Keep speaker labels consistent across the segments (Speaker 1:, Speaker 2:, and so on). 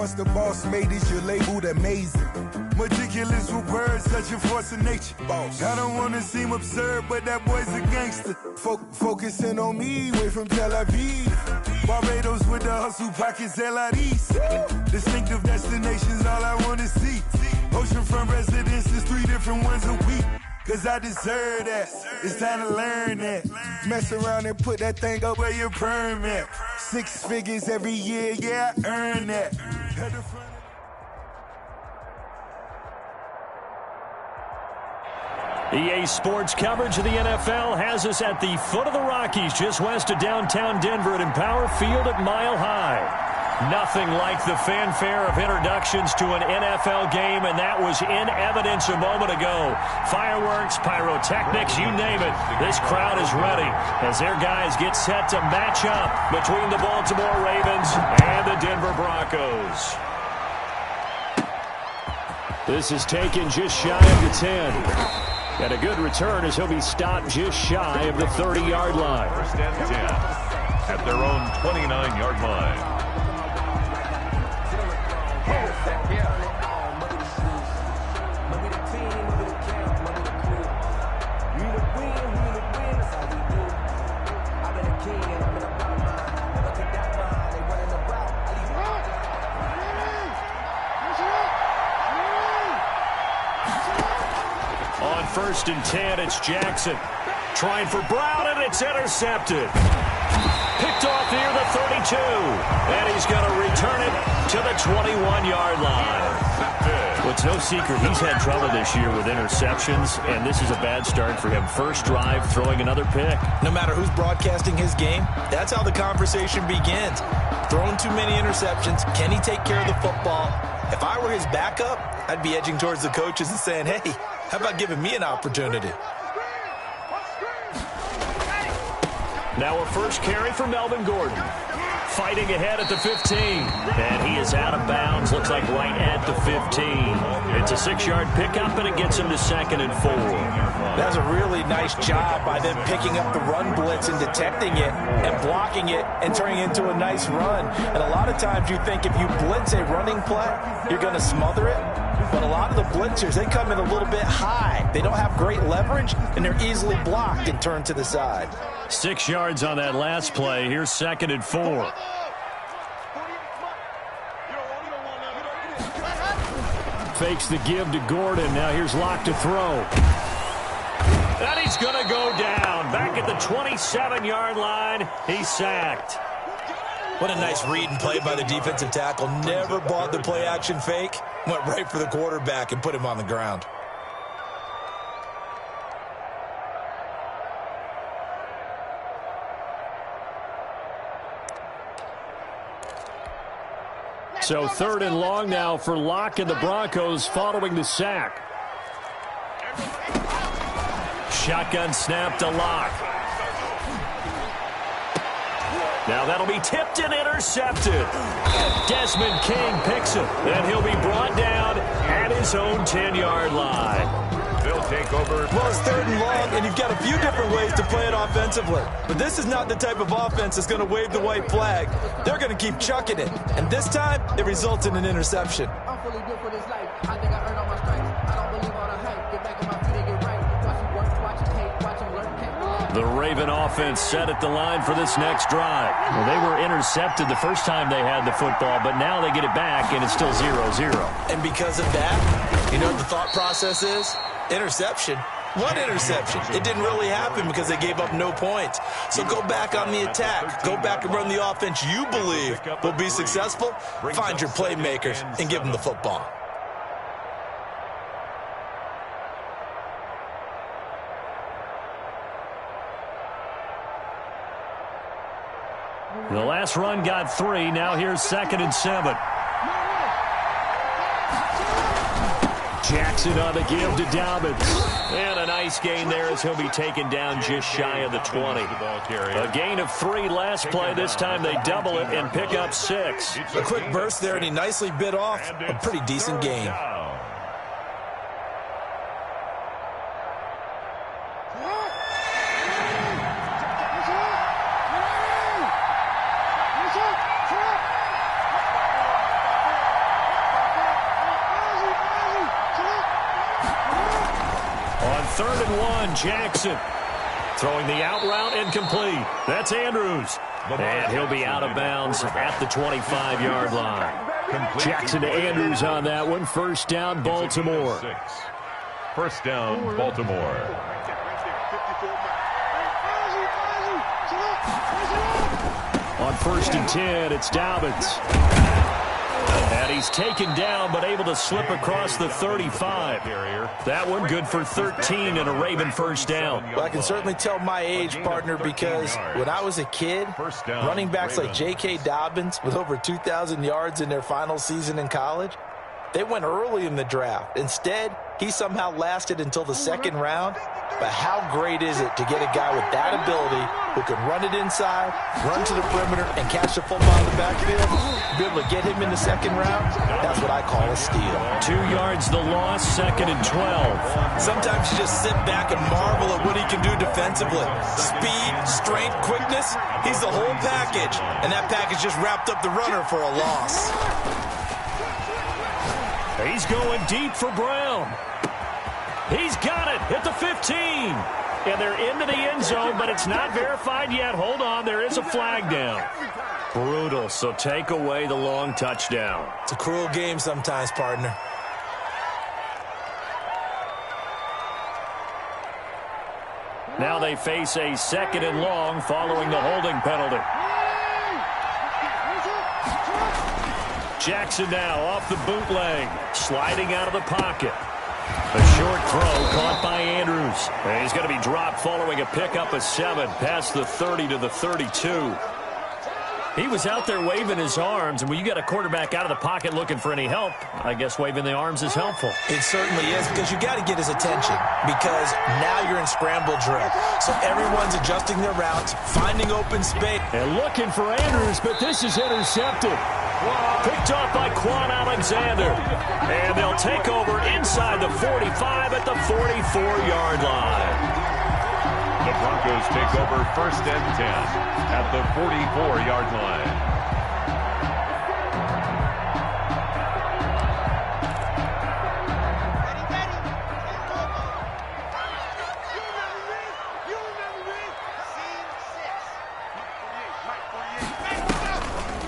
Speaker 1: once the boss made it, you're labeled amazing. Meticulous with words, such a force of nature. Boss. I don't wanna seem absurd, but that boy's a gangster. Focusing on me, way from Tel Aviv. Barbados with the hustle, pockets LIDs. Distinctive destinations, all I wanna see. Oceanfront residences, 3 different ones a week. Cause I deserve that, it's time to learn that. Mess around and put that thing up where your perm at. 6 figures every year, yeah, I earn that.
Speaker 2: EA Sports coverage of the NFL has us at the foot of the Rockies, just west of downtown Denver at Empower Field at Mile High. Nothing like the fanfare of introductions to an NFL game, and that was in evidence a moment ago. Fireworks, pyrotechnics, you name it. This crowd is ready as their guys get set to match up between the Baltimore Ravens and the Denver Broncos. This is taken just shy of the 10. And a good return as he'll be stopped just shy of the 30-yard line.
Speaker 3: First and 10 at their own 29-yard line.
Speaker 2: On 1st and 10, it's Jackson. Trying for Brown, and it's intercepted. Picked off near the 32. And he's going to return it to the 21-yard line. Well, it's no secret he's had trouble this year with interceptions, and this is a bad start for him. First drive, throwing another pick.
Speaker 4: No matter who's broadcasting his game, that's how the conversation begins. Throwing too many interceptions. Can he take care of the football? If I were his backup, I'd be edging towards the coaches and saying, hey, how about giving me an opportunity?
Speaker 2: Now a first carry for Melvin Gordon. Fighting ahead at the 15. And he is out of bounds. Looks like right at the 15. It's a 6-yard pickup, and it gets him to 2nd and 4.
Speaker 4: That's a really nice job by them picking up the run blitz and detecting it and blocking it and turning it into a nice run. And a lot of times you think if you blitz a running play, you're going to smother it. But a lot of the blitzers, they come in a little bit high. They don't have great leverage, and they're easily blocked and turned to the side.
Speaker 2: 6 yards on that last play. Here's 2nd and 4. Fakes the give to Gordon. Now here's Locke to throw. And he's going to go down. Back at the 27-yard line. He's sacked.
Speaker 4: What a nice read and play by the defensive tackle. Never bought the play-action fake. Went right for the quarterback and put him on the ground.
Speaker 2: So 3rd and long now for Locke and the Broncos following the sack. Shotgun snap to Locke. Now that'll be tipped and intercepted. Desmond King picks it, and he'll be brought down at his own 10-yard line.
Speaker 3: They'll take over.
Speaker 4: Well, it's 3rd and long, and you've got a few different ways to play it offensively. But this is not the type of offense that's going to wave the white flag. They're going to keep chucking it. And this time, it results in an interception.
Speaker 5: I'm fully built for this life. I think I earned all my stripes. I don't believe all the hype. Get back on my feet and get right. Watch him work, watch him hate, watch him learn.
Speaker 2: The Raven offense set at the line for this next drive. Well, they were intercepted the first time they had the football, but now they get it back, and it's still 0-0.
Speaker 4: And because of that, you know what the thought process is? Interception. One interception. It didn't really happen because they gave up no points. So go back on the attack. Go back and run the offense you believe will be successful. Find your playmakers and give them the football.
Speaker 2: The last run got 3. Now here's 2nd and 7. Jackson on the give to Dobbins. And a nice gain there as he'll be taken down just shy of the 20. A gain of 3 last play. This time they double it and pick up 6.
Speaker 4: A quick burst there, and he nicely bit off a pretty decent gain.
Speaker 2: 3rd and 1, Jackson. Throwing the out route incomplete. That's Andrews. And he'll be out of bounds at the 25-yard line. Jackson to Andrews on that one. 1st down, Baltimore.
Speaker 3: 1st down, Baltimore.
Speaker 2: On 1st and 10, it's Dobbins. And he's taken down, but able to slip across the 35. That one good for 13 and a Raven 1st down.
Speaker 4: Well, I can certainly tell my age, partner, because when I was a kid, running backs like J.K. Dobbins with over 2,000 yards in their final season in college, they went early in the draft. Instead, he somehow lasted until the 2nd round. But how great is it to get a guy with that ability who can run it inside, run to the perimeter, and catch the football in the backfield? Be able to get him in the 2nd round, that's what I call a steal.
Speaker 2: 2 yards the loss, 2nd and 12.
Speaker 4: Sometimes you just sit back and marvel at what he can do defensively. Speed, strength, quickness, he's the whole package. And that package just wrapped up the runner for a loss.
Speaker 2: He's going deep for Brown. He's got it at the 15. And they're into the end zone, but it's not verified yet. Hold on, there is a flag down. Brutal, so take away the long touchdown.
Speaker 4: It's a cruel game sometimes, partner.
Speaker 2: Now they face a 2nd and long following the holding penalty. Jackson now off the bootleg, sliding out of the pocket. A short throw caught by Andrews. And he's going to be dropped following a pickup of 7 past the 30 to the 32. He was out there waving his arms, and when you get a quarterback out of the pocket looking for any help, I guess waving the arms is helpful.
Speaker 4: It certainly is, because you got to get his attention, because now you're in scramble drill. So everyone's adjusting their routes, finding open space.
Speaker 2: And looking for Andrews, but this is intercepted. Picked off by Quan Alexander. And they'll take over inside the 45 at the 44-yard line.
Speaker 3: The Broncos take over 1st and 10 at the 44-yard line.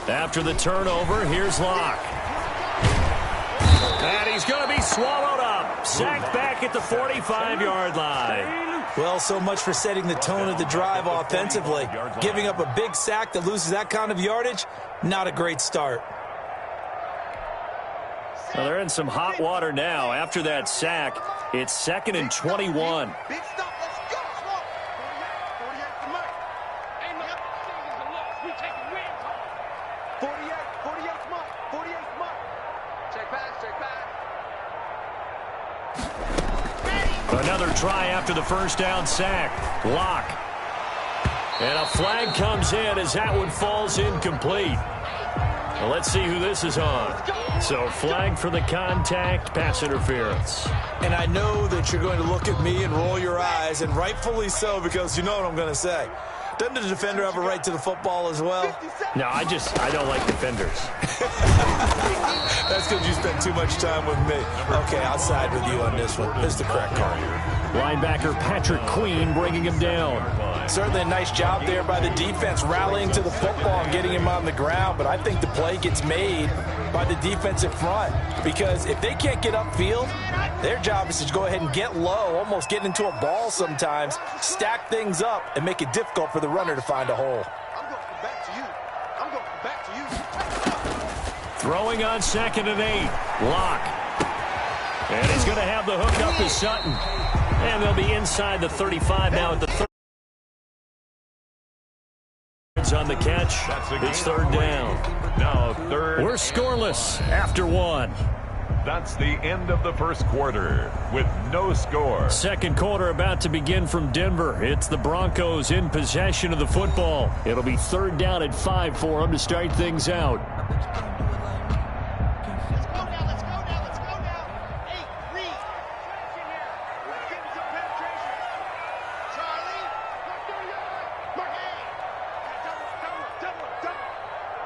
Speaker 2: After the turnover, here's Locke. And he's going to be swallowed up. Sacked back at the 45-yard line.
Speaker 4: Well, so much for setting the tone of the drive offensively. Giving up a big sack that loses that kind of yardage, not a great start.
Speaker 2: Well, they're in some hot water now. After that sack, it's 2nd and 21.
Speaker 5: Big stop, let's go. Come on. 48 to Mike. Hey, look, this is a loss. We taking wins home. 48 to Mike. 48 to Mike. Check back, check back.
Speaker 2: Another try after the 1st down sack. Locke. And a flag comes in as that one falls incomplete. Well, let's see who this is on. So flag for the contact, pass interference.
Speaker 4: And I know that you're going to look at me and roll your eyes, and rightfully so, because you know what I'm going to say. Doesn't the defender have a right to the football as well?
Speaker 2: No, I don't like defenders.
Speaker 4: That's because you spent too much time with me. Okay, I'll side with you on this one. This is the correct call.
Speaker 2: Linebacker Patrick Queen bringing him down.
Speaker 4: Certainly a nice job there by the defense, rallying to the football and getting him on the ground. But I think the play gets made by the defensive front, because if they can't get upfield, their job is to go ahead and get low, almost get into a ball sometimes, stack things up, and make it difficult for the runner to find a hole.
Speaker 5: I'm going back to you. I'm going back to you.
Speaker 2: Throwing on 2nd and 8. Locke. And he's going to have the hook up to Sutton. And they'll be inside the 35 now at the 30. On the catch. It's 3rd down.
Speaker 3: Now 3rd.
Speaker 2: We're scoreless after 1.
Speaker 3: That's the end of the 1st quarter with no score.
Speaker 2: 2nd quarter about to begin from Denver. It's the Broncos in possession of the football. It'll be 3rd down at 5 for them to start things out.
Speaker 5: Let's go now. Hey, Reed. Get some penetration. Charlie. Mark A. Double.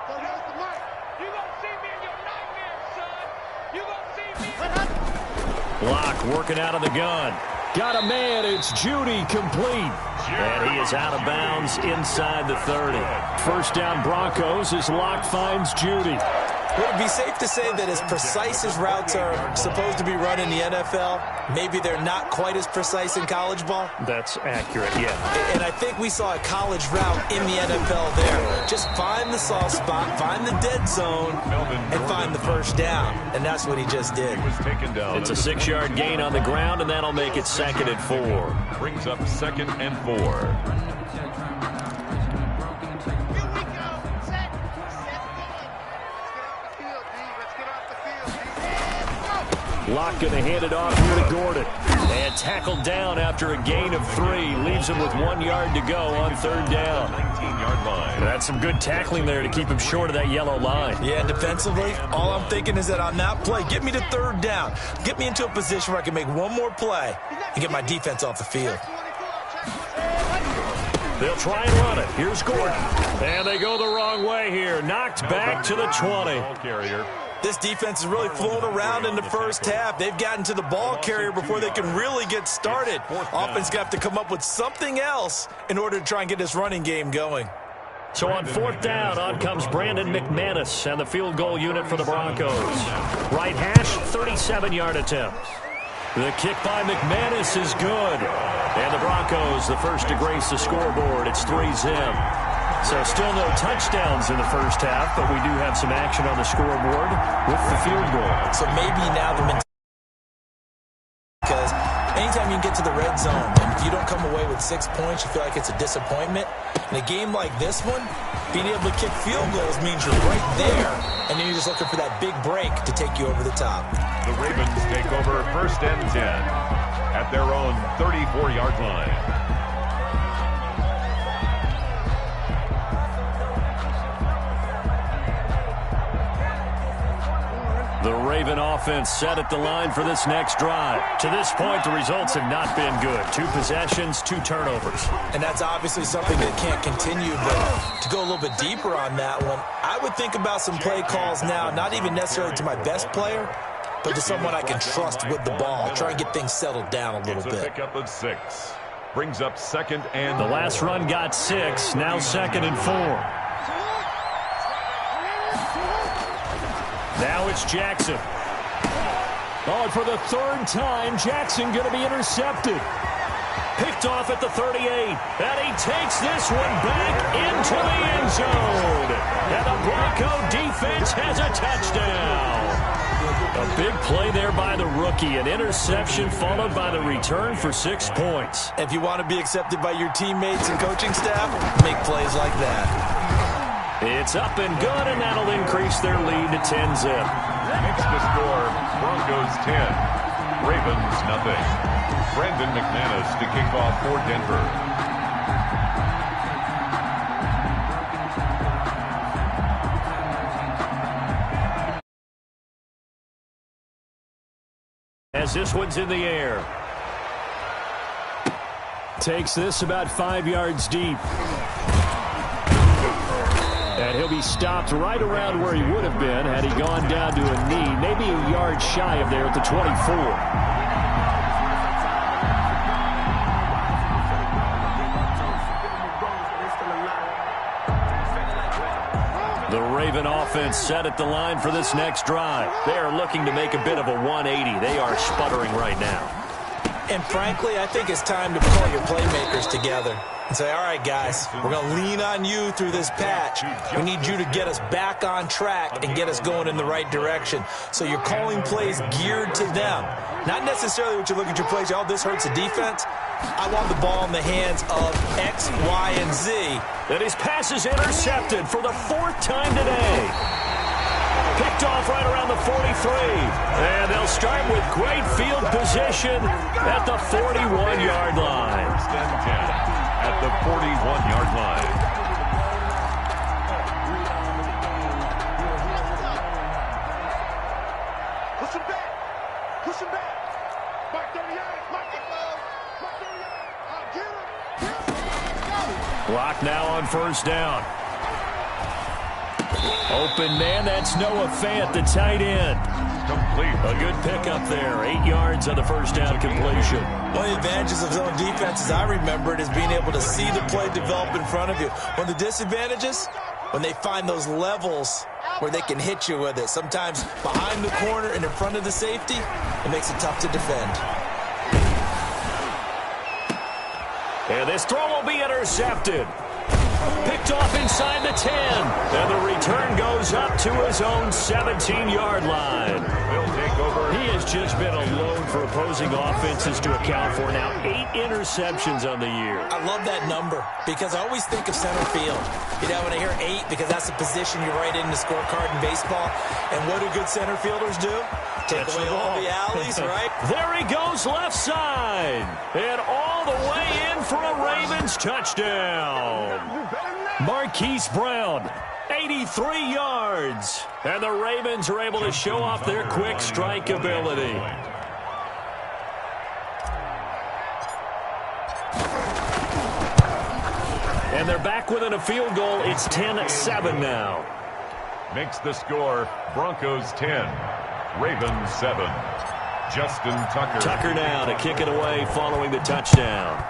Speaker 5: So there's the mic. You gonna see me in your nightmares, son. You gonna see me.
Speaker 2: Locke working out of the gun. Got a man. It's Judy, complete. And he is out of bounds inside the 30. First down Broncos as Locke finds Judy.
Speaker 4: Would it be safe to say that as precise as routes are supposed to be run in the NFL, maybe they're not quite as precise in college ball?
Speaker 2: That's accurate, yeah.
Speaker 4: And I think we saw a college route in the NFL there. Just find the soft spot, find the dead zone, and find the first down. And that's what he just did.
Speaker 2: It's a 6-yard gain on the ground, and that'll make it 2nd and 4.
Speaker 3: Brings up 2nd and 4.
Speaker 2: Locke going to hand it off here to Gordon. And tackled down after a gain of 3. Leaves him with 1 yard to go on 3rd down.
Speaker 3: 19-yard line.
Speaker 2: That's some good tackling there to keep him short of that yellow line.
Speaker 4: Yeah, defensively, all I'm thinking is that on that play, get me to 3rd down. Get me into a position where I can make one more play and get my defense off the field.
Speaker 2: They'll try and run it. Here's Gordon. And they go the wrong way here. Knocked back to the 20.
Speaker 3: Ball carrier.
Speaker 4: This defense is really flown around in the first half. They've gotten to the ball carrier before they can really get started. Offense got to come up with something else in order to try and get this running game going.
Speaker 2: So on 4th down, on comes Brandon McManus and the field goal unit for the Broncos. Right hash, 37-yard attempt. The kick by McManus is good. And the Broncos, the first to grace the scoreboard. It's 3-zip. So still no touchdowns in the first half, but we do have some action on the scoreboard with the field goal.
Speaker 4: So maybe now the mentality, because anytime you can get to the red zone, and if you don't come away with 6 points, you feel like it's a disappointment. In a game like this one, being able to kick field goals means you're right there, and then you're just looking for that big break to take you over the top.
Speaker 3: The Ravens take over 1st and 10 at their own 34-yard line.
Speaker 2: The Raven offense set at the line for this next drive. To this point, the results have not been good. 2 possessions, 2 turnovers.
Speaker 4: And that's obviously something that can't continue, but to go a little bit deeper on that one, I would think about some play calls now, not even necessarily to my best player, but to someone I can trust with the ball. Try and get things settled down a little bit.
Speaker 3: Pickup of 6. Brings up 2nd and 4.
Speaker 2: The last run got 6, now 2nd and 4. Now it's Jackson. Oh, and for the 3rd time, Jackson going to be intercepted. Picked off at the 38. And he takes this one back into the end zone. And the Bronco defense has a touchdown. A big play there by the rookie. An interception followed by the return for 6 points.
Speaker 4: If you want to be accepted by your teammates and coaching staff, make plays like that.
Speaker 2: It's up and good, and that'll increase their lead to 10-zip.
Speaker 3: Makes the score Broncos 10, Ravens nothing. Brandon McManus to kick off for Denver.
Speaker 2: As this one's in the air. Takes this about 5 yards deep. And he'll be stopped right around where he would have been had he gone down to a knee, maybe a yard shy of there at the 24. The Raven offense set at the line for this next drive. They are looking to make a bit of a 180. They are sputtering right now.
Speaker 4: And frankly, I think it's time to call your playmakers together and say, all right, guys, we're going to lean on you through this patch. We need you to get us back on track and get us going in the right direction. So you're calling plays geared to them. Not necessarily what you look at your plays, oh, this hurts the defense. I want the ball in the hands of X, Y, and Z.
Speaker 2: And his pass is intercepted for the 4th time today. Picked off right around the 43. And they'll start with great field position at the 41-yard line.
Speaker 3: First and 10 at the 41-yard line.
Speaker 5: Push him back. Push him back. Mark 38. Mark it low. Mark 38. Get him.
Speaker 2: Block now on 1st down. Open man, that's Noah Fant, the tight end.
Speaker 3: Complete.
Speaker 2: A good pickup there. 8 yards on the first down completion.
Speaker 4: One of the advantages of zone defense, as I remember it, is being able to see the play develop in front of you. One of the disadvantages, when they find those levels where they can hit you with it. Sometimes behind the corner and in front of the safety, it makes it tough to defend.
Speaker 2: And this throw will be intercepted. Picked off inside the 10. And the return goes up to his own 17-yard line.
Speaker 3: They'll take over.
Speaker 2: He has just been a load for opposing offenses to account for. Now 8 interceptions on the year.
Speaker 4: I love that number because I always think of center field. You know, when I hear 8, because that's the position you write in the scorecard in baseball. And what do good center fielders do? Take away all the alleys, right?
Speaker 2: There he goes left side. And all the way in for a Ravens touchdown. Marquise Brown, 83 yards. And the Ravens are able to show off their quick strike ability. And they're back within a field goal. It's 10-7 now.
Speaker 3: Makes the score Broncos 10, Ravens 7. Justin Tucker.
Speaker 2: Tucker now to kick it away following the touchdown.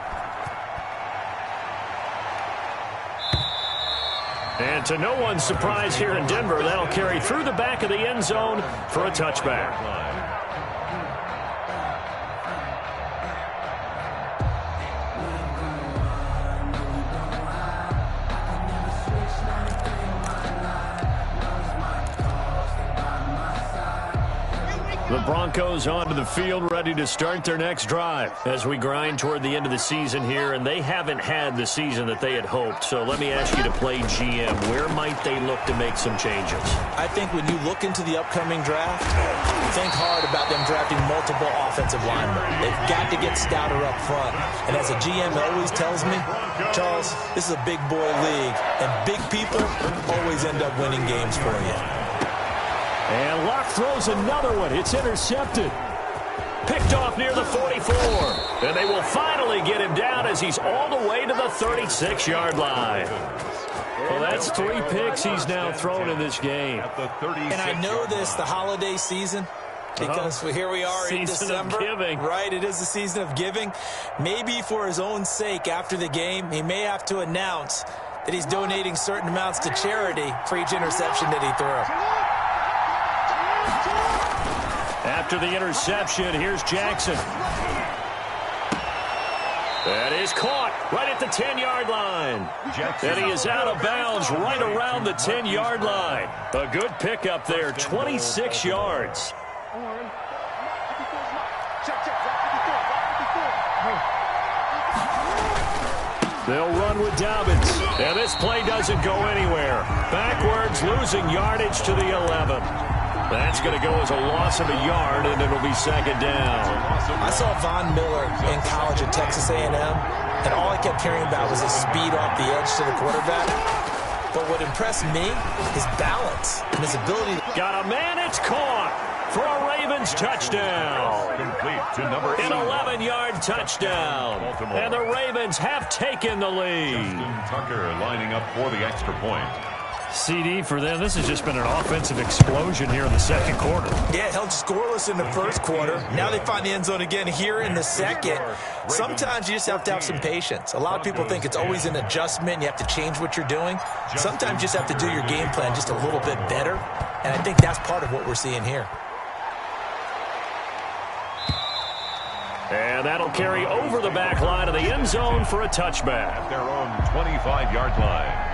Speaker 2: And to no one's surprise here in Denver, that'll carry through the back of the end zone for a touchback. The Broncos onto the field, ready to start their next drive as we grind toward the end of the season here, and they haven't had the season that they had hoped. So let me ask you to play GM. Where might they look to make some changes?
Speaker 4: I think when you look into the upcoming draft, think hard about them drafting multiple offensive linemen. They've got to get stouter up front. And as a GM always tells me, Charles, this is a big boy league, and big people always end up winning games for you.
Speaker 2: And Locke throws another one. It's intercepted. Picked off near the 44. And they will finally get him down as he's all the way to the 36-yard line. Well, that's 3 picks he's now thrown in this game.
Speaker 4: And I know this, the holiday season, because here we are in December.
Speaker 2: Season of giving.
Speaker 4: Right, it is the season of giving. Maybe for his own sake after the game, he may have to announce that he's donating certain amounts to charity for each interception that he threw.
Speaker 2: After the interception, here's Jackson. That is caught right at the 10-yard line. And he is out of bounds right around the 10-yard line. A good pickup there, 26 yards. They'll run with Dobbins. And this play doesn't go anywhere. Backwards, losing yardage to the 11. That's going to go as a loss of a yard, and it'll be second down.
Speaker 4: I saw Von Miller in college at Texas A&M, and all I kept hearing about was his speed off the edge to the quarterback. But what impressed me, his balance and his ability.
Speaker 2: Got a man, it's caught for a Ravens touchdown.
Speaker 3: Complete to number 8.
Speaker 2: An 11-yard touchdown.
Speaker 3: Baltimore.
Speaker 2: And the Ravens have taken the lead.
Speaker 3: Justin Tucker lining up for the extra point.
Speaker 2: CD for them. This has just been an offensive explosion here in the second quarter.
Speaker 4: Yeah, held scoreless in the first quarter. Now they find the end zone again here in the second. Sometimes you just have to have some patience. A lot of people think it's always an adjustment. You have to change what you're doing. Sometimes you just have to do your game plan just a little bit better. And I think that's part of what we're seeing here.
Speaker 2: And that'll carry over the back line of the end zone for a touchback.
Speaker 3: At their own 25-yard line.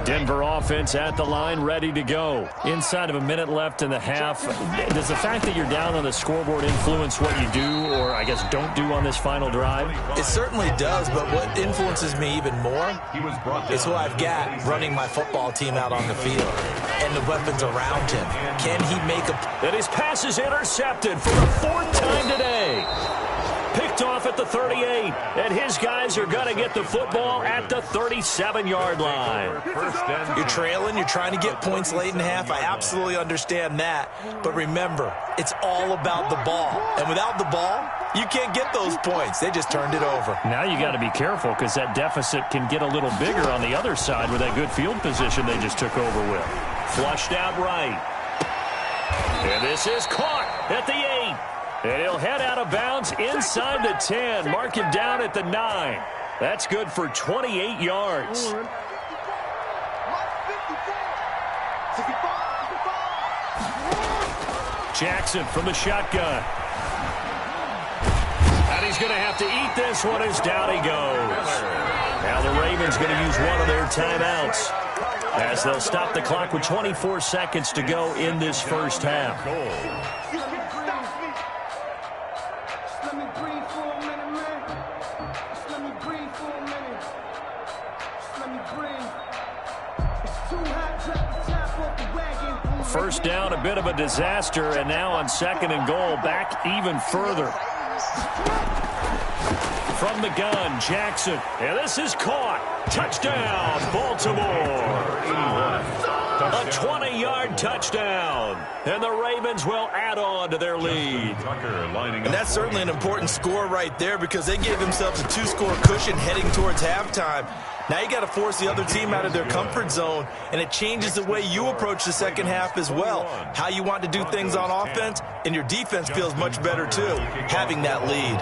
Speaker 2: Denver offense at the line, ready to go. Inside of a minute left in the half. Does the fact that you're down on the scoreboard influence what you do, or I guess don't do on this final drive?
Speaker 4: It certainly does, but what influences me even more is who I've got running my football team out on the field and the weapons around him. Can he make a...
Speaker 2: And his pass is intercepted for the 4th time today. Picked picked off at the 38. And his guys are going to get the football at the 37-yard line.
Speaker 4: You're trailing. You're trying to get points late in half. I absolutely understand that. But remember, it's all about the ball. And without the ball, you can't get those points. They just turned it over.
Speaker 2: Now you got to be careful because that deficit can get a little bigger on the other side with that good field position they just took over with. Flushed out right. And this is caught at the 8. And he'll head out of bounds inside the 10. Mark him down at the 9. That's good for 28 yards. Jackson from the shotgun. And he's going to have to eat this one as down he goes. Now the Ravens going to use one of their timeouts as they'll stop the clock with 24 seconds to go in this first half. First down, a bit of a disaster, and now on 2nd and goal, back even further. From the gun, Jackson. And this is caught. Touchdown, Baltimore. A 20-yard touchdown. And the Ravens will add on to their lead.
Speaker 4: And that's certainly an important score right there because they gave themselves a 2-score cushion heading towards halftime. Now you got to force the other team out of their comfort zone, and it changes the way you approach the second half as well. How you want to do things on offense, and your defense feels much better too, having that lead.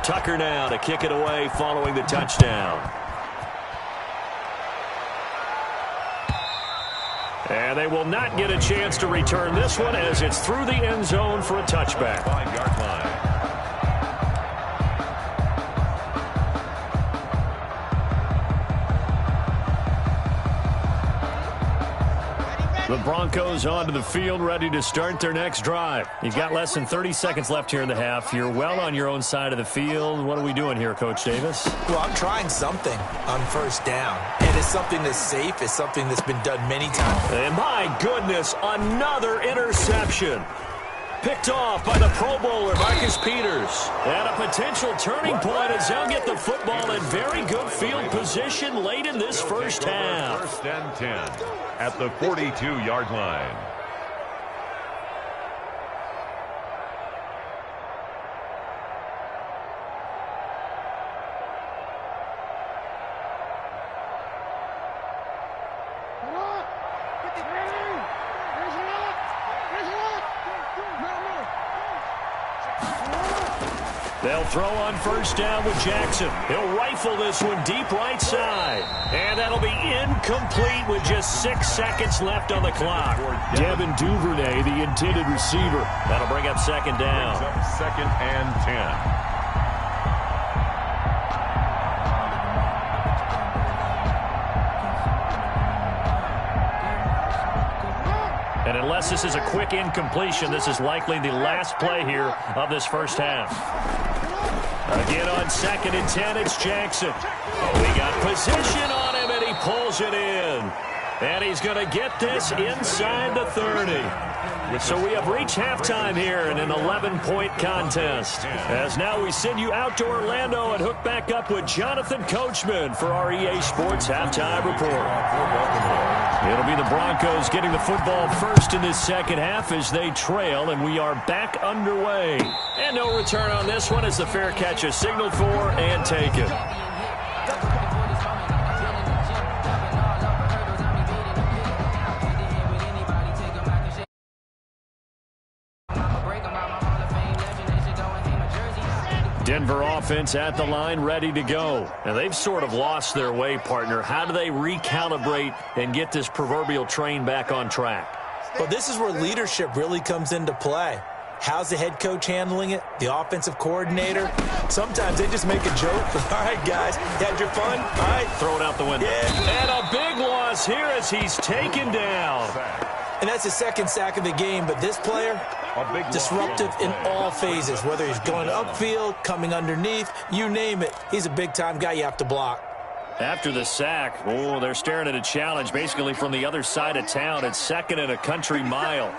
Speaker 2: Tucker now to kick it away following the touchdown. And they will not get a chance to return this one as it's through the end zone for a touchback.
Speaker 3: 5-yard line.
Speaker 2: The Broncos onto the field, ready to start their next drive. You've got less than 30 seconds left here in the half. You're well on your own side of the field. What are we doing here, Coach Davis?
Speaker 4: Well, I'm trying something on first down. And it's something that's safe. It's something that's been done many times.
Speaker 2: And my goodness, another interception. Picked off by the Pro Bowler, Marcus Peters. And a potential turning point as they'll get the football in very good field position late in this first half.
Speaker 3: 1st and 10 at the 42-yard line.
Speaker 2: They'll throw on first down with Jackson. He'll rifle this one deep right side. And that'll be incomplete with just 6 seconds left on the clock. Devin Duvernay, the intended receiver. That'll bring up 2nd down.
Speaker 3: 2nd and 10.
Speaker 2: And unless this is a quick incompletion, this is likely the last play here of this first half. Again on 2nd and 10, it's Jackson. We got position on him, and he pulls it in. And he's going to get this inside the 30. So we have reached halftime here in an 11-point contest. As now we send you out to Orlando and hook back up with Jonathan Coachman for our EA Sports Halftime Report. It'll be the Broncos getting the football first in this second half as they trail, and we are back underway. And no return on this one as the fair catch is signaled for and taken. Denver offense at the line, ready to go. And they've sort of lost their way, partner. How do they recalibrate and get this proverbial train back on track?
Speaker 4: Well, this is where leadership really comes into play. How's the head coach handling it? The offensive coordinator? Sometimes they just make a joke. All right, guys, had your fun? All right.
Speaker 2: Throw it out the window.
Speaker 4: Yeah.
Speaker 2: And a big loss here as he's taken down.
Speaker 4: And that's his 2nd sack of the game, but this player, disruptive in all phases, whether he's going upfield, coming underneath, you name it. He's a big-time guy you have to block.
Speaker 2: After the sack, they're staring at a challenge basically from the other side of town. It's 2nd and a country mile.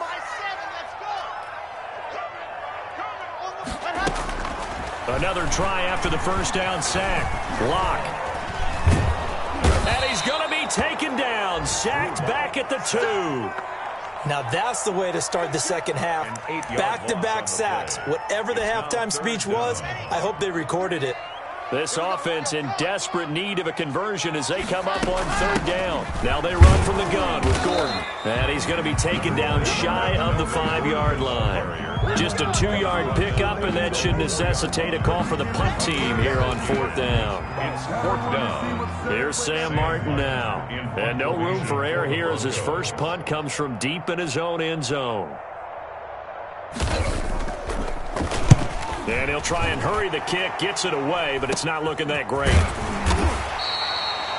Speaker 2: Another try after the first down sack. Lock. And he's going to be taken down. Sacked back at the 2.
Speaker 4: Now that's the way to start the second half. Back-to-back sacks. Whatever the halftime speech was, I hope they recorded it.
Speaker 2: This offense in desperate need of a conversion as they come up on 3rd down. Now they run from the gun with Gordon. And he's going to be taken down shy of the 5-yard line. Just a 2-yard pickup, and that should necessitate a call for the punt team here on 4th down.
Speaker 3: It's 4th down.
Speaker 2: Here's Sam Martin now. And no room for error here as his first punt comes from deep in his own end zone. And he'll try and hurry the kick, gets it away, but it's not looking that great.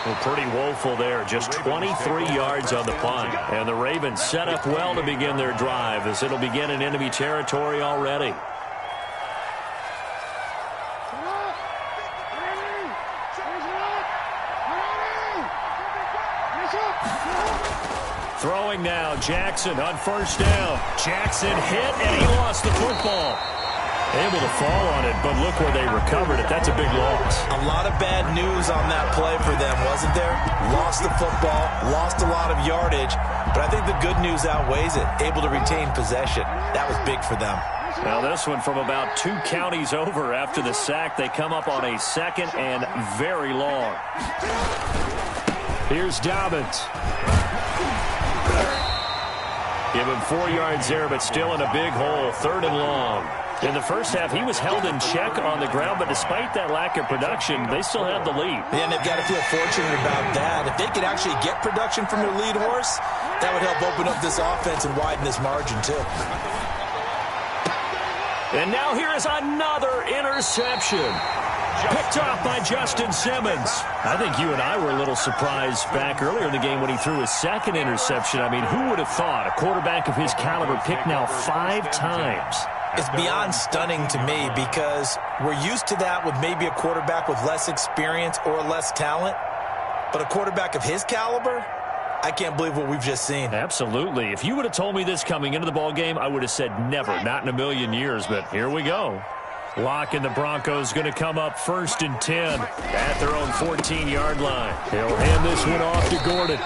Speaker 2: Well, pretty woeful there, just 23 yards on the punt. And the Ravens set up well to begin their drive as it'll begin in enemy territory already. Throwing now, Jackson on 1st down. Jackson hit, and he lost the football. Able to fall on it, but look where they recovered it. That's a big loss.
Speaker 4: A lot of bad news on that play for them, wasn't there? Lost the football, lost a lot of yardage, but I think the good news outweighs it. Able to retain possession. That was big for them.
Speaker 2: Now this one from about 2 counties over after the sack. They come up on a 2nd and very long. Here's Dobbins. Give him 4 yards there, but still in a big hole. 3rd and long. In the first half, he was held in check on the ground, but despite that lack of production, they still have the lead.
Speaker 4: Yeah, and they've got to feel fortunate about that. If they could actually get production from their lead horse, that would help open up this offense and widen this margin, too.
Speaker 2: And now here is another interception. Picked off by Justin Simmons. I think you and I were a little surprised back earlier in the game when he threw his 2nd interception. I mean, who would have thought a quarterback of his caliber picked now 5 times?
Speaker 4: It's beyond stunning to me because we're used to that with maybe a quarterback with less experience or less talent. But a quarterback of his caliber, I can't believe what we've just seen.
Speaker 2: Absolutely. If you would have told me this coming into the ball game, I would have said never, not in a million years. But here we go. Lock and the Broncos going to come up 1st and 10 at their own 14-yard line. He'll hand this one off to Gordon.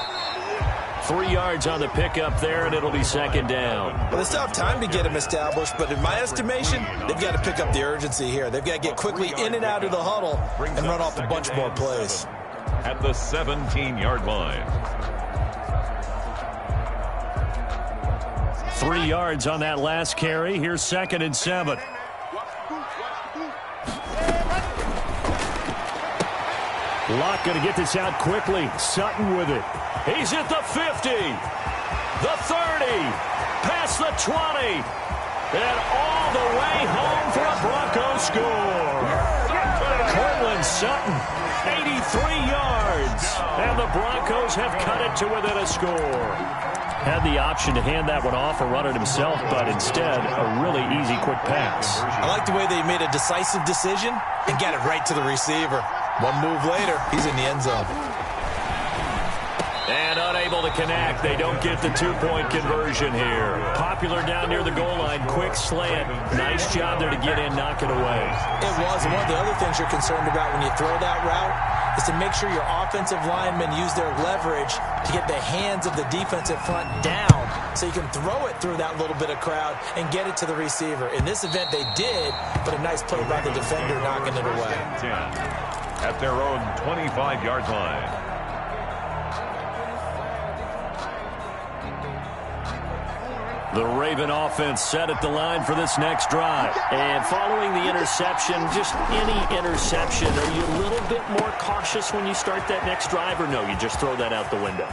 Speaker 2: 3 yards on the pickup there, and it'll be 2nd down.
Speaker 4: Well, they still have time to get him established, but in my estimation, they've got to pick up the urgency here. They've got to get quickly in and out of the huddle and run off a bunch more plays.
Speaker 3: At the 17-yard line.
Speaker 2: 3 yards on that last carry. Here's 2nd and 7. Locke going to get this out quickly. Sutton with it. He's at the 50, the 30, past the 20, and all the way home for a Broncos score. Cortland Sutton, 83 yards, and the Broncos have cut it to within a score. Had the option to hand that one off or run it himself, but instead, a really easy, quick pass.
Speaker 4: I like the way they made a decisive decision and got it right to the receiver. One move later, he's in the end zone.
Speaker 2: And unable to connect. They don't get the 2-point conversion here. Popular down near the goal line. Quick slant. Nice job there to get in, knock it away.
Speaker 4: It was. And one of the other things you're concerned about when you throw that route is to make sure your offensive linemen use their leverage to get the hands of the defensive front down so you can throw it through that little bit of crowd and get it to the receiver. In this event, they did, but a nice play by the defender knocking it away.
Speaker 3: 10 at their own 25-yard line.
Speaker 2: The Raven offense set at the line for this next drive. And following the interception, just any interception, are you a little bit more cautious when you start that next drive, or no, you just throw that out the window?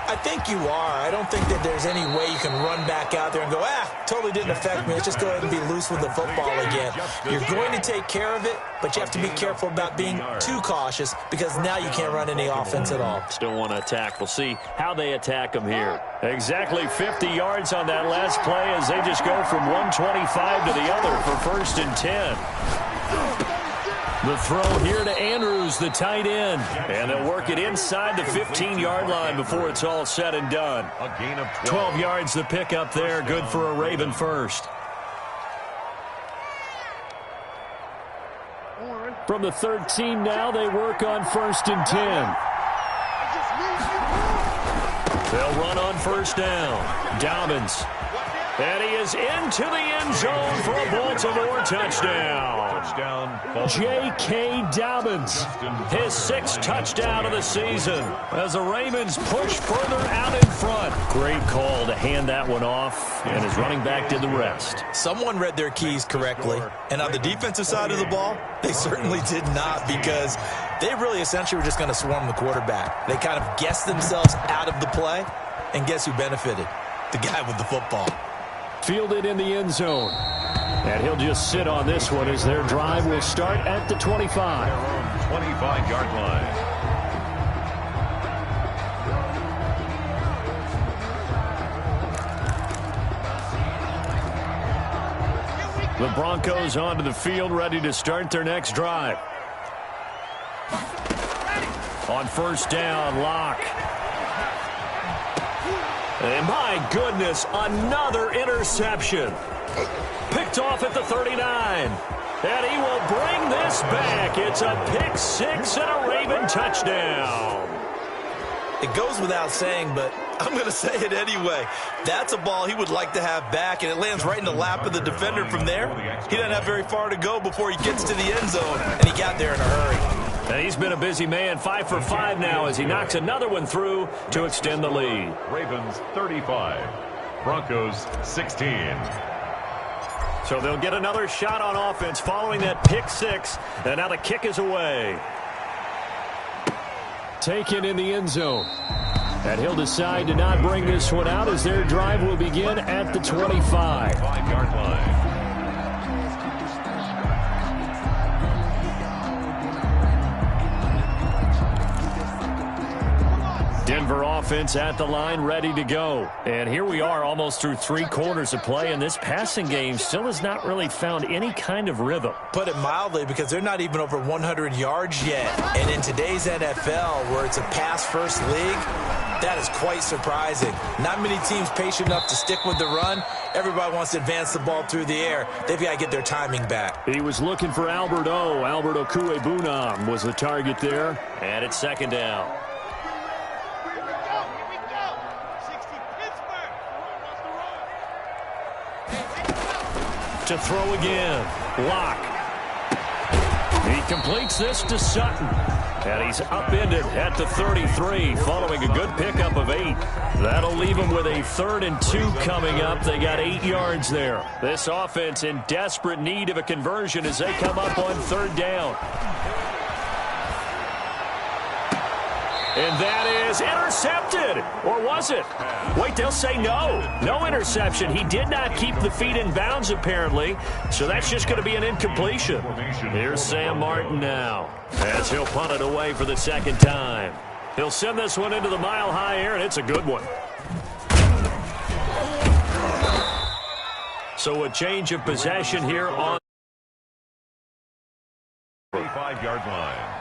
Speaker 4: I think you are. I don't think that there's any way you can run back out there and go, totally didn't affect me. Let's just go ahead and be loose with the football again. You're going to take care of it, but you have to be careful about being too cautious because now you can't run any offense at all.
Speaker 2: Still want to attack. We'll see how they attack them here. Exactly 50 yards on that last play as they just go from 125 to the other for 1st and 10. The throw here to Andrews, the tight end. And they'll work it inside the 15-yard line before it's all said and done.
Speaker 3: A gain of
Speaker 2: 12 yards the pickup there. Good for a Raven first. From the 13 now, they work on 1st and 10. They'll run on 1st down. Dobbins. And he is into the end zone for a Baltimore touchdown. J.K. Dobbins, his 6th touchdown of the season as the Ravens push further out in front. Great call to hand that one off, and his running back did the rest.
Speaker 4: Someone read their keys correctly, and on the defensive side of the ball, they certainly did not, because they really essentially were just going to swarm the quarterback. They kind of guessed themselves out of the play, and guess who benefited? The guy with the football.
Speaker 2: Fielded in the end zone. And he'll just sit on this one as their drive will start at the 25.
Speaker 3: 25-yard line.
Speaker 2: The Broncos onto the field, ready to start their next drive. On 1st down, Locke. And my goodness, another interception. Picked off at the 39. And he will bring this back. It's a pick 6 and a Raven touchdown.
Speaker 4: It goes without saying, but I'm going to say it anyway. That's a ball he would like to have back, and it lands right in the lap of the defender from there. He doesn't have very far to go before he gets to the end zone, and he got there in a hurry.
Speaker 2: And he's been a busy man, 5 for 5 now as he knocks another one through to extend the lead.
Speaker 3: Ravens 35, Broncos 16.
Speaker 2: So they'll get another shot on offense following that pick 6, and now the kick is away. Taken in the end zone. And he'll decide to not bring this one out as their drive will begin at the 25.
Speaker 3: 5-yard line.
Speaker 2: Denver offense at the line, ready to go. And here we are almost through 3 quarters of play, and this passing game still has not really found any kind of rhythm.
Speaker 4: Put it mildly, because they're not even over 100 yards yet. And in today's NFL, where it's a pass-first league, that is quite surprising. Not many teams patient enough to stick with the run. Everybody wants to advance the ball through the air. They've got to get their timing back.
Speaker 2: He was looking for Albert O. Albert Okuebunam was the target there. And it's 2nd down. To throw again. Locke. He completes this to Sutton. And he's upended at the 33 following a good pickup of 8. That'll leave him with a 3rd and 2 coming up. They got 8 yards there. This offense in desperate need of a conversion as they come up on 3rd down. And that is intercepted. Or was it? Wait, they'll say no. No interception. He did not keep the feet in bounds, apparently. So that's just going to be an incompletion. Here's Sam Martin now as he'll punt it away for the 2nd time. He'll send this one into the mile-high air, and it's a good one. So a change of possession here on
Speaker 3: 35-yard line.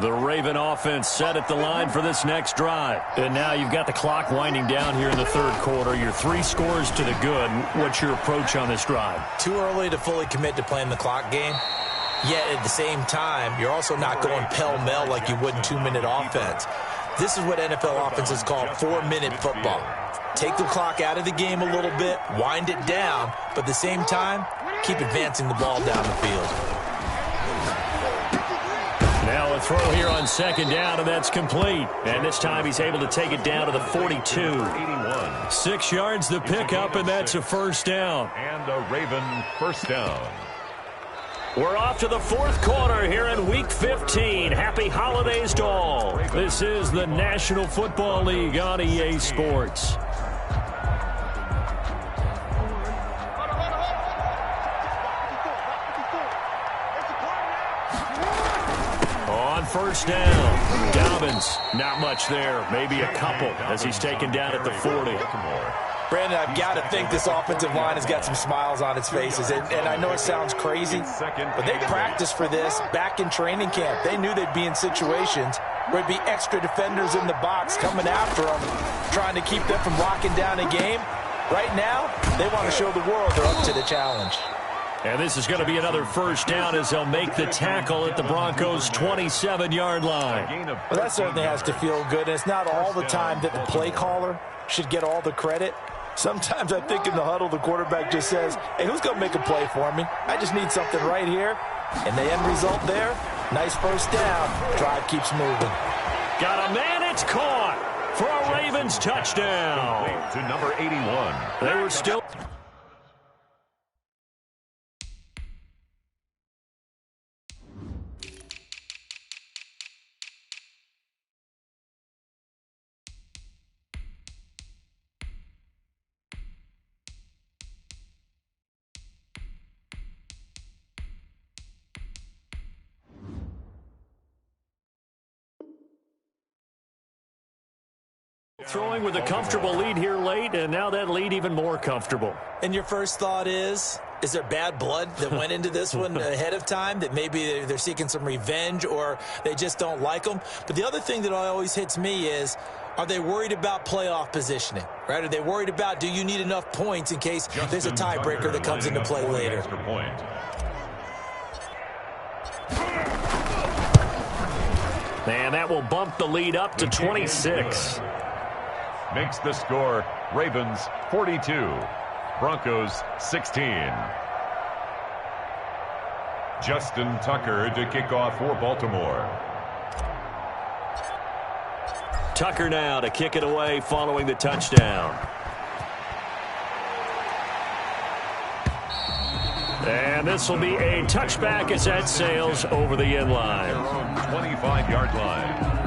Speaker 2: The Raven offense set at the line for this next drive. And now you've got the clock winding down here in the 3rd quarter. You're 3 scores to the good. What's your approach on this drive?
Speaker 4: Too early to fully commit to playing the clock game. Yet at the same time, you're also not going pell-mell like you would in 2-minute offense. This is what NFL offenses call 4-minute football. Take the clock out of the game a little bit, wind it down, but at the same time, keep advancing the ball down the field.
Speaker 2: Now a throw here on 2nd down, and that's complete. And this time he's able to take it down to the 42.
Speaker 3: 81.
Speaker 2: 6 yards the pickup, and that's a 1st down.
Speaker 3: And a Raven 1st down.
Speaker 2: We're off to the 4th quarter here in Week 15. Happy holidays to all. This is the National Football League on EA Sports. On 1st down, Dobbins, not much there, maybe a couple as he's taken down at the 40.
Speaker 4: Brandon, I've got to think this offensive line has got some smiles on its faces. And I know it sounds crazy, but they practiced for this back in training camp. They knew they'd be in situations where it'd be extra defenders in the box coming after them, trying to keep them from locking down a game. Right now, they want to show the world they're up to the challenge.
Speaker 2: And this is going to be another first down as they'll make the tackle at the Broncos' 27-yard line.
Speaker 4: Well, that certainly has to feel good. And it's not all the time that the play caller should get all the credit. Sometimes I think in the huddle, the quarterback just says, hey, who's going to make a play for me? I just need something right here. And the end result there, nice first down. Drive keeps moving.
Speaker 2: Got a man, it's caught for a Ravens touchdown.
Speaker 3: To number 81.
Speaker 2: They were still... throwing with a comfortable lead here late, and now that lead even more comfortable.
Speaker 4: And your first thought is there bad blood that went into this one ahead of time, that maybe they're seeking some revenge or they just don't like them? But the other thing that always hits me is, are they worried about playoff positioning, right? Are they worried about, do you need enough points in case there's a tiebreaker that comes into play later?
Speaker 2: And that will bump the lead up to 26.
Speaker 3: Makes the score Ravens 42, Broncos 16. Justin Tucker to kick off for Baltimore.
Speaker 2: Tucker now to kick it away following the touchdown. And this will be a touchback as that sails over the end line.
Speaker 3: 25-yard line.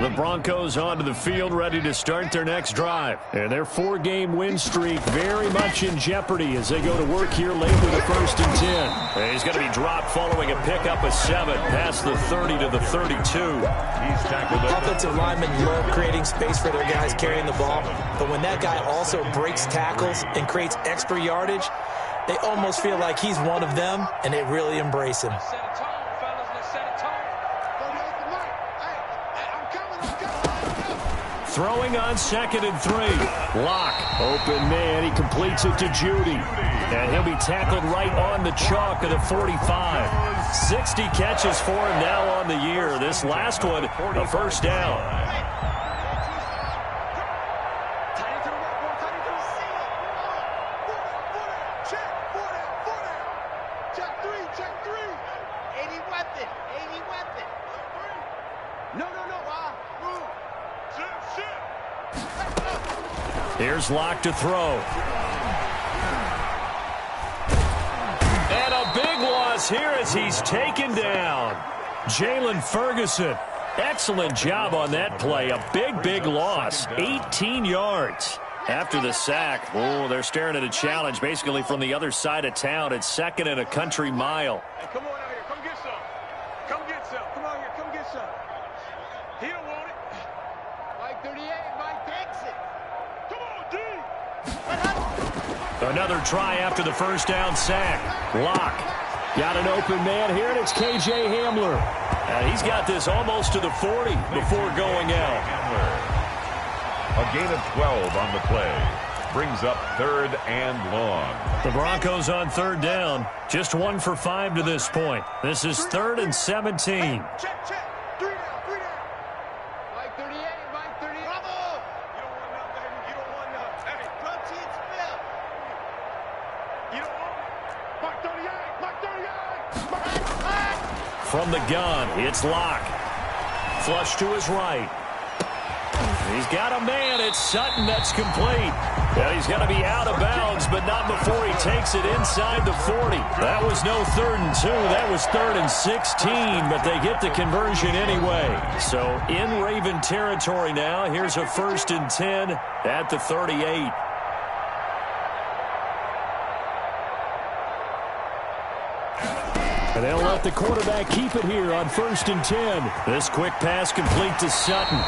Speaker 2: The Broncos onto the field, ready to start their next drive. And their 4-game win streak very much in jeopardy as they go to work here late with a 1st and 10. And he's going to be dropped following a pickup of 7 past the 30 to the 32.
Speaker 3: He's tackled up.
Speaker 4: Offensive linemen love creating space for their guys carrying the ball. But when that guy also breaks tackles and creates extra yardage, they almost feel like he's one of them, and they really embrace him.
Speaker 2: Throwing on 2nd and 3. Lock, open man. He completes it to Judy. And he'll be tackled right on the chalk of the 45. 60 catches for him now on the year. This last one, a first down. Here's Lock to throw. And a big loss here as he's taken down. Jalen Ferguson. Excellent job on that play. A big loss. 18 yards. After the sack, oh, they're staring at a challenge basically from the other side of town. It's 2nd and a country mile.
Speaker 5: Hey, come on out here. Come get some. Come get some. Come on here. Come get some. He don't want it. Mike 38. Mike takes it. Come on, D.
Speaker 2: Another try after the first down sack. Lock. Got an open man here, and it's K.J. Hamler. And he's got this almost to the 40 before going out.
Speaker 3: A gain of 12 on the play. Brings up 3rd and long.
Speaker 2: The Broncos on 3rd down. Just 1 for 5 to this point. This is 3rd and 17.
Speaker 5: Check. 3 down. Mike 38. Mike 38. Bravo. You don't want none, baby. You don't want none. Hey, protein spill. You don't want it. Mike 38. Mike 38.
Speaker 2: From the gun, it's Lock. Flush to his right. He's got a man. It's Sutton. That's complete. And he's going to be out of bounds, but not before he takes it inside the 40. That was no 3rd and 2. That was 3rd and 16, but they get the conversion anyway. So in Raven territory now. Here's a 1st and 10 at the 38. And they'll let the quarterback keep it here on 1st and 10. This quick pass complete to Sutton.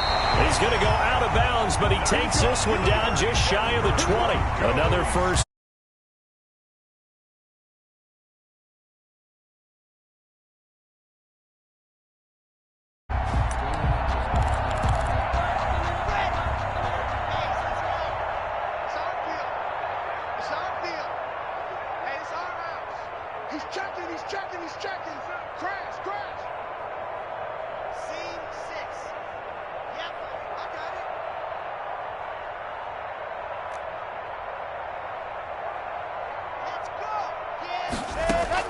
Speaker 2: He's going to go out of bounds, but he takes this one down just shy of the 20. Another first.
Speaker 5: He's checking. Crash.
Speaker 6: Scene 6. Yep, I got it. Let's go. Yeah.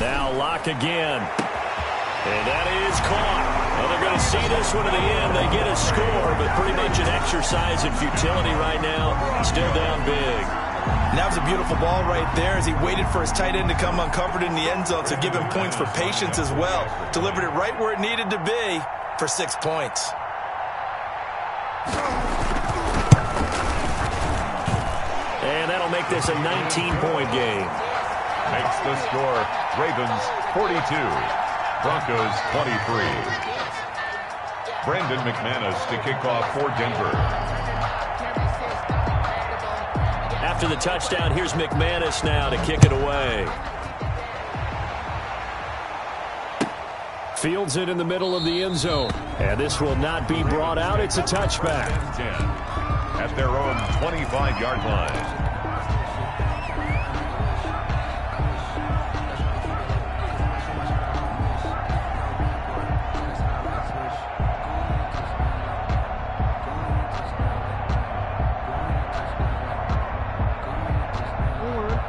Speaker 2: Now Locke again. And that is caught. Well, they're going to see this one to the end. They get a score, but pretty much an exercise in futility right now. Still down big.
Speaker 4: And that was a beautiful ball right there as he waited for his tight end to come uncovered in the end zone, so give him points for patience as well. Delivered it right where it needed to be for 6 points.
Speaker 2: And that'll make this a 19-point game.
Speaker 3: Makes the score Ravens 42, Broncos 23. Brandon McManus to kick off for Denver.
Speaker 2: After the touchdown, here's McManus now to kick it away. Fields it in the middle of the end zone. And this will not be brought out. It's a touchback.
Speaker 3: 10 at their own 25-yard line.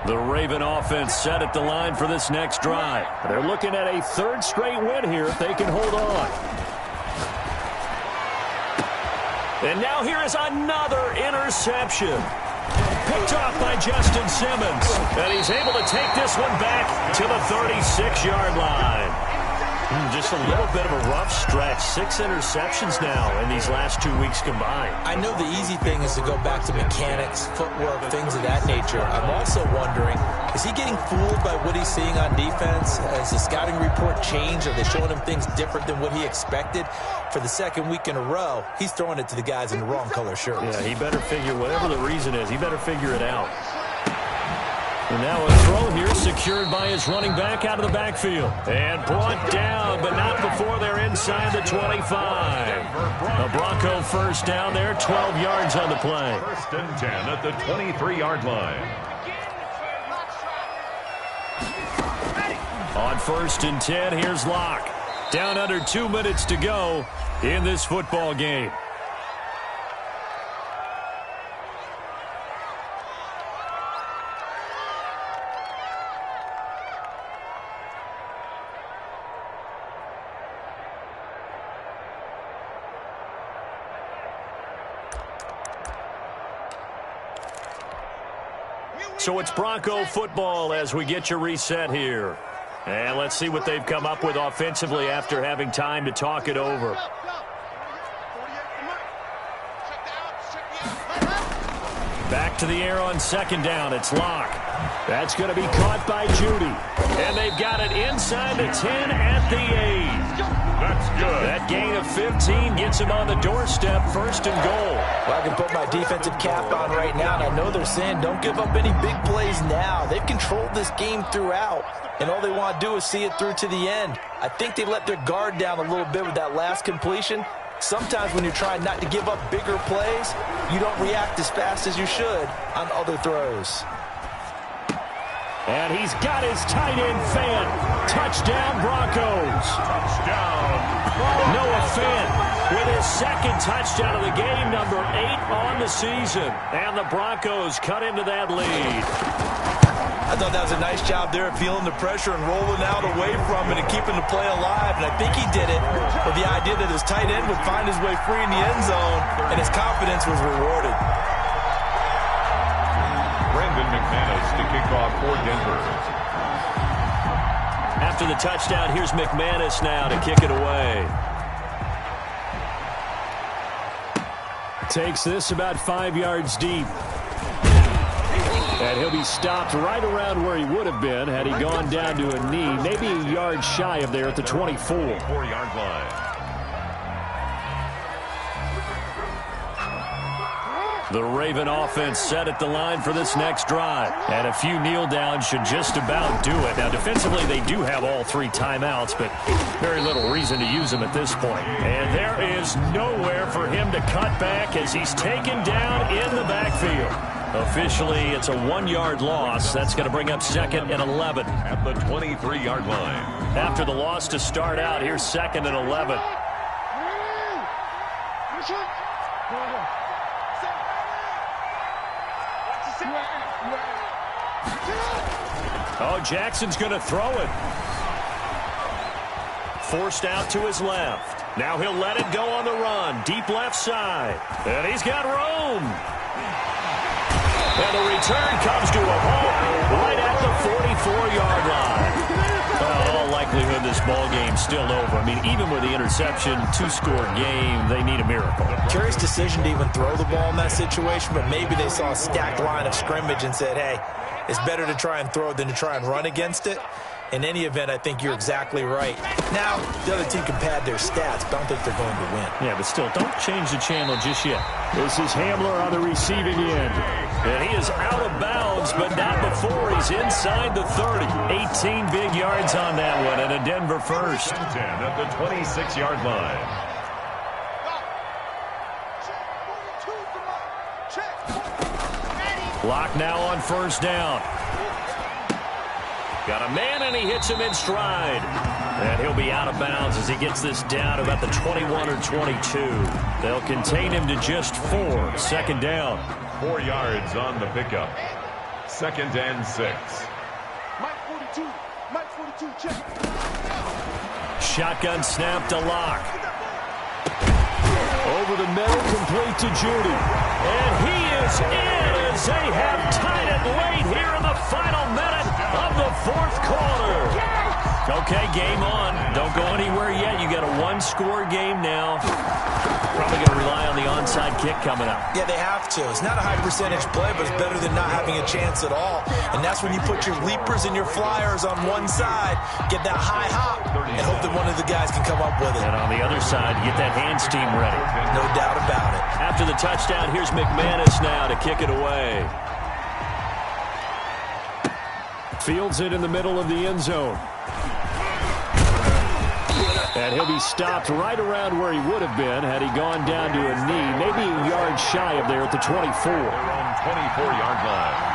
Speaker 2: The Raven offense set at the line for this next drive. They're looking at a third straight win here if they can hold on. And now here is another interception. Picked off by Justin Simmons. And he's able to take this one back to the 36-yard line. Just a little bit of a rough stretch. 6 interceptions now in these last 2 weeks combined.
Speaker 4: I know the easy thing is to go back to mechanics, footwork, things of that nature. I'm also wondering, is he getting fooled by what he's seeing on defense? Has the scouting report changed? Are they showing him things different than what he expected? For the second week in a row, he's throwing it to the guys in the wrong color shirts.
Speaker 2: Yeah, he better figure, whatever the reason is, he better figure it out. And now a throw here secured by his running back out of the backfield. And brought down, but not before they're inside the 25. A Bronco first down there, 12 yards on the play.
Speaker 3: First and 10 at the 23-yard line.
Speaker 2: On first and 10, here's Locke. Down under 2 minutes to go in this football game. So it's Bronco football as we get you reset here. And let's see what they've come up with offensively after having time to talk it over. Back to the air on second down. It's Locke. That's going to be caught by Judy. And they've got it inside the 10 at the 8.
Speaker 3: That's good.
Speaker 2: That gain of 15 gets him on the doorstep, first and goal.
Speaker 4: Well, I can put my defensive cap on right now, and I know they're saying don't give up any big plays now. They've controlled this game throughout, and all they want to do is see it through to the end. I think they let their guard down a little bit with that last completion. Sometimes when you're trying not to give up bigger plays, you don't react as fast as you should on other throws.
Speaker 2: And he's got his tight end fan. Touchdown, Broncos.
Speaker 3: Touchdown.
Speaker 2: Noah Fant with his second touchdown of the game, number 8 on the season. And the Broncos cut into that lead.
Speaker 4: I thought that was a nice job there of feeling the pressure and rolling out away from it and keeping the play alive. And I think he did it with the idea that his tight end would find his way free in the end zone, and his confidence was rewarded.
Speaker 3: Brandon McManus to kick off for Denver.
Speaker 2: After the touchdown, here's McManus now to kick it away. Takes this about 5 yards deep. And he'll be stopped right around where he would have been had he gone down to a knee, maybe a yard shy of there at the 24.
Speaker 3: 4-yard line.
Speaker 2: The Raven offense set at the line for this next drive. And a few kneel downs should just about do it. Now, defensively, they do have all 3 timeouts, but very little reason to use them at this point. And there is nowhere for him to cut back as he's taken down in the backfield. Officially, it's a 1-yard loss. That's going to bring up 2nd and 11.
Speaker 3: At the 23-yard line.
Speaker 2: After the loss to start out, here's 2nd and 11. Oh, Jackson's going to throw it. Forced out to his left. Now he'll let it go on the run. Deep left side. And he's got room. And the return comes to a halt right at the 44-yard line. Well, in all likelihood, this ball game's still over. I mean, even with the interception, 2-score game, they need a miracle.
Speaker 4: Curious decision to even throw the ball in that situation, but maybe they saw a stacked line of scrimmage and said, hey, it's better to try and throw than to try and run against it. In any event, I think you're exactly right. Now, the other team can pad their stats, but I don't think they're going to win.
Speaker 2: Yeah, but still, don't change the channel just yet. This is Hamler on the receiving end. And he is out of bounds, but not before he's inside the 30. 18 big yards on that one, and a Denver first.
Speaker 3: 10 at the 26-yard line.
Speaker 2: Lock now on first down. Got a man, and he hits him in stride. And he'll be out of bounds as he gets this down about the 21 or 22. They'll contain him to just 4. 2nd down.
Speaker 3: 4 yards on the pickup. 2nd and 6.
Speaker 5: Mike 42. Mike 42, check.
Speaker 2: Shotgun snap to Lock. Over the middle, complete to Judy. And he is in as they have tied it late here in the final minute of the 4th quarter. Okay, game on. Don't go anywhere yet. You got a 1-score game now. Probably going to rely on the onside kick coming up.
Speaker 4: Yeah, they have to. It's not a high percentage play, but it's better than not having a chance at all. And that's when you put your leapers and your flyers on one side, get that high hop, and hope that one of the guys can come up with it.
Speaker 2: And on the other side, get that hands team ready.
Speaker 4: No doubt about it.
Speaker 2: After the touchdown, here's McManus now to kick it away. Fields it in the middle of the end zone. And he'll be stopped right around where he would have been had he gone down to a knee, maybe a yard shy of there at the 24.
Speaker 3: They're on 24-yard line.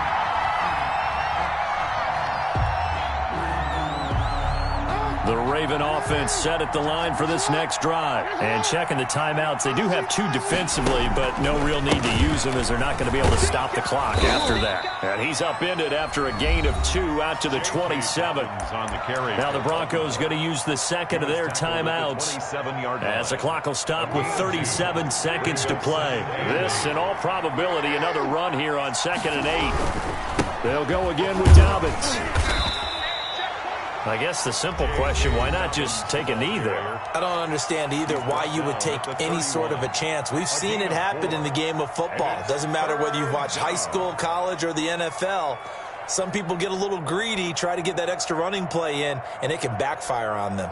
Speaker 2: The Raven offense set at the line for this next drive. And checking the timeouts, they do have 2 defensively, but no real need to use them as they're not going to be able to stop the clock after that. And he's upended after a gain of 2 out to the 27. Now the Broncos going to use the 2nd of their timeouts as the clock will stop with 37 seconds to play. This, in all probability, another run here on 2nd and 8. They'll go again with Dobbins. I guess the simple question, why not just take a knee there?
Speaker 4: I don't understand either why you would take any sort of a chance. We've seen it happen in the game of football. It doesn't matter whether you've watched high school, college, or the NFL. Some people get a little greedy, try to get that extra running play in, and it can backfire on them.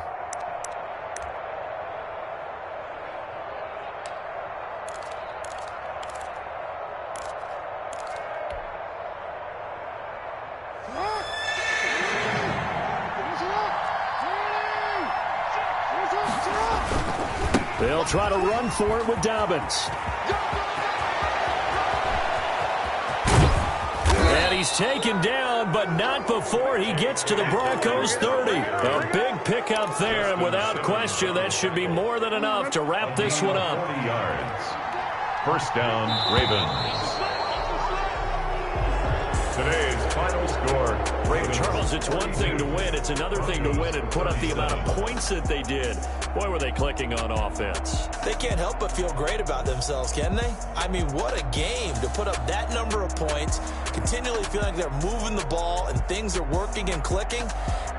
Speaker 2: They'll try to run for it with Dobbins. And he's taken down, but not before he gets to the Broncos' 30. A big pickup there, and without question, that should be more than enough to wrap this one up.
Speaker 3: 40 yards. First down, Ravens. Today's final score, Ravens.
Speaker 2: Charles, it's one thing to win. It's another thing to win and put up the amount of points that they did. Boy, were they clicking on offense.
Speaker 4: They can't help but feel great about themselves, can they? I mean, what a game to put up that number of points, continually feeling like they're moving the ball and things are working and clicking.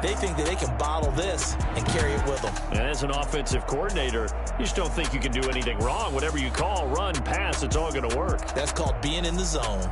Speaker 4: They think that they can bottle this and carry it with them.
Speaker 2: And as an offensive coordinator, you just don't think you can do anything wrong. Whatever you call, run, pass, it's all going to work.
Speaker 4: That's called being in the zone.